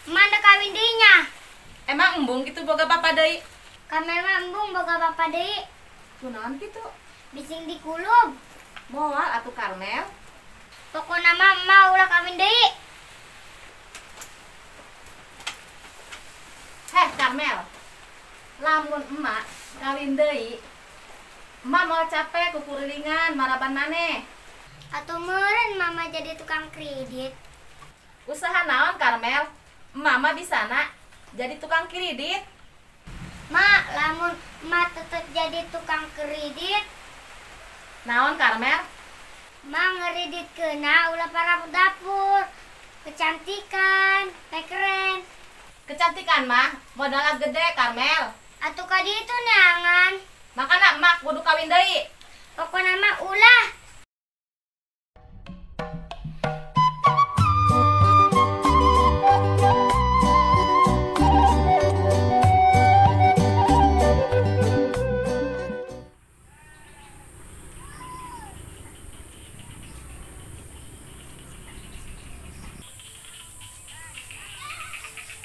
Mana kawin dinya? Emang embung gitu boga bapak deui? Kamel mah embung boga bapak deui. Kunaon kitu? Bising di kulub. Moal atuh Karmel. Pokona mama ulah kawin deui. Heh Karmel, lamun emak kawin deui, emak mau capek kukurilingan maraban maneh. Atau meureun mama jadi tukang kredit. Usaha naon Karmel? Mama bisana jadi tukang kredit. Mak, lamun mak tetep jadi tukang kredit, Naon Karmel? mak ngeredit kena ulah para dapur, kecantikan, keren. Kecantikan mah modalna gede Karmel. Atuh kadi itu neangan. Makana emak kudu kawin deui. Pokona mah ulah.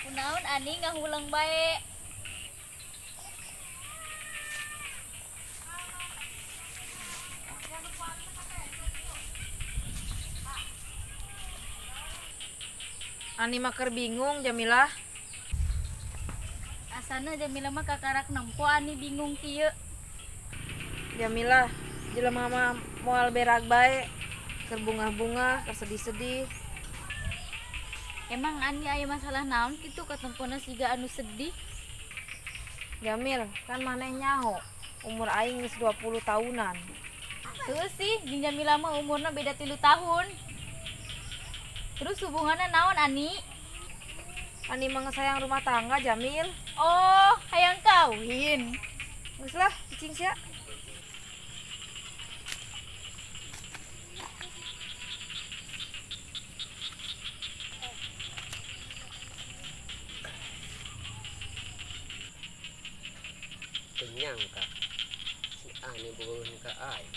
Kunaon ani ngahulang bae. Ani maker bingung Jamilah. Asana Jamila mah kakarak nempo ani bingung kieu. Jamilah, jelema mah moal berag bae, keur bunga-bunga, keur sedih-sedih. Emang ani aya masalah naon kitu katempona siga anu sedih? Jamil, kan maneh nyaho, umur aing geus 20 tahunan. Terus sih, jeung Jamila mah umurna beda 3 tahun. Terus hubunganna naon ani? Ani mah sayang rumah tangga Jamil. Oh, hayang kawin. Geus lah, cicing sia. Penyangka si Ani bogohan ka aing.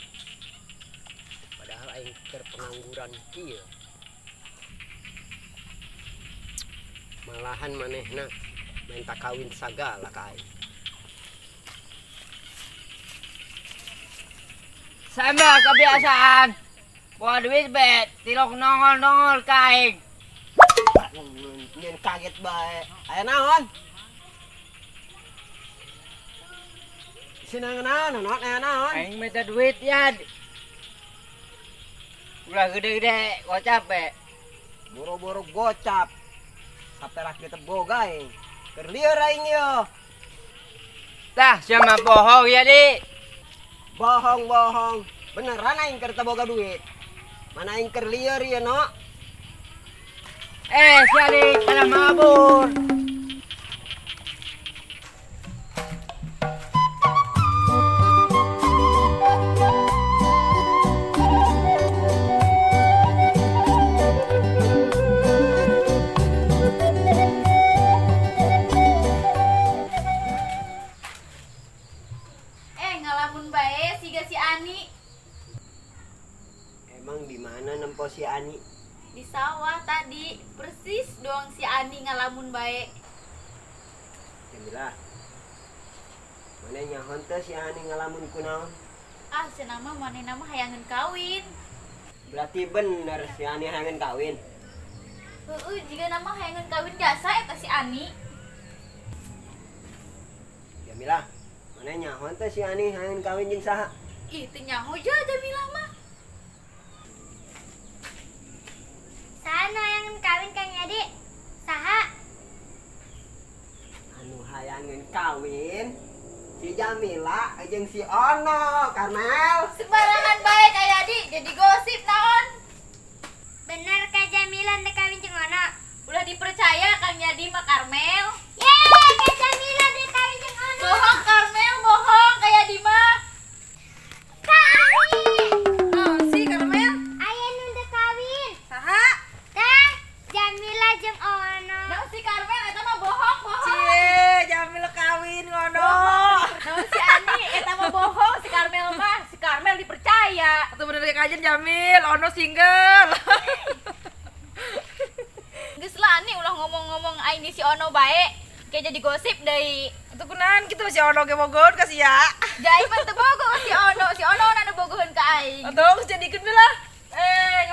Padahal aing keur pengangguran kieu. Malahan manehna minta kawin sagala ka aing. Sama kebiasaan. Bawa duit bet, tilok nongol-nongol ka aing. Nyen kaget bae. Aya naon? Sinang naon? Aya naon? Aing minta duit ya. Ulah gede-gede, gocap be. Boro-boro gocap. Saperak kita boga aing. Keur lieur aing yo. Tah, sama bohong ya di. Bohong-bohong. Beneran aing keur teu boga duit. Mana aing keur lieur ieu no? Si adik, kana mabur. Ngalamun bae siga si Ani. Emang di mana nempo si Ani? Di sawah tadi, persis doang si Ani ngalamun bae. Jamilah. Mana nyahon teh si Ani ngalamun kunaon? Ah, cenah mah manehna mah hayangeun kawin. Berarti bener si Ani hangen kawin. Heueuh, jiga nama hayangeun kawin jasa eta si Ani. Jamilah. Mana nyahon teh si Ani hangen kawin jeung saha? Ih, teu nyaho ja Jamila mah. Sana yang kawin Kang Yadi. Saha? Anu hayangeun kawin si Jamila jeung si Ono, Karmel. Sembarangan bae kayak di, jadi gosip naon. Bener Kak Jamila teh kawin jeung Ono. Ulah dipercaya Kang Yadi mah Karmel. Yeay, Kak Jamila teh kawin jeung Ono. Bohong Karmel, bohong kayak di mah. Kak Ani. Naon sih Karmel? Aya nu teu kawin. Saha? Teh Jamila jeung Ono. Naon si Karmel eta mah bohong, bohong. Cie, Jamil kawin ngono. Naon si Ani eta mah bohong, si Karmel mah, si Karmel dipercaya. Atuh bener kajen Jamil, Ono single. Geus lah Ani ulah ngomong ngomong-ngomong aing di si Ono bae. Kayak jadi gosip deui. Atuh kunaon kitu si Ono ge bogohon ka sia. Jai mah teu bogoh si Ono na bogoheun ka aing. Atuh geus jadikeun deui lah.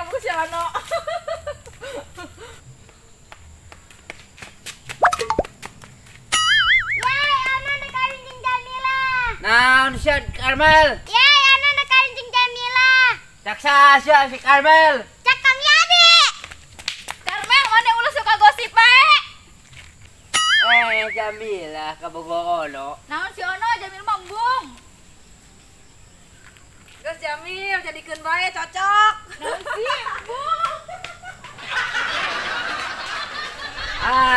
Ngomong si Ono. Yay, Ana udah kawin jeung Jamila. Naon sia Karmel? Yay, Ana udah kawin jeung Jamila. Daksa sia si Karmel. Cak kami ade. Karmel mana ulah suka gosip bae. Jamila kabogoh ono. Naon si Ono Jamil mah embung. Geus Jamil jadikeun bae cocok. Naon sih embung.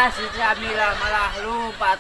Si Jamila malah lompat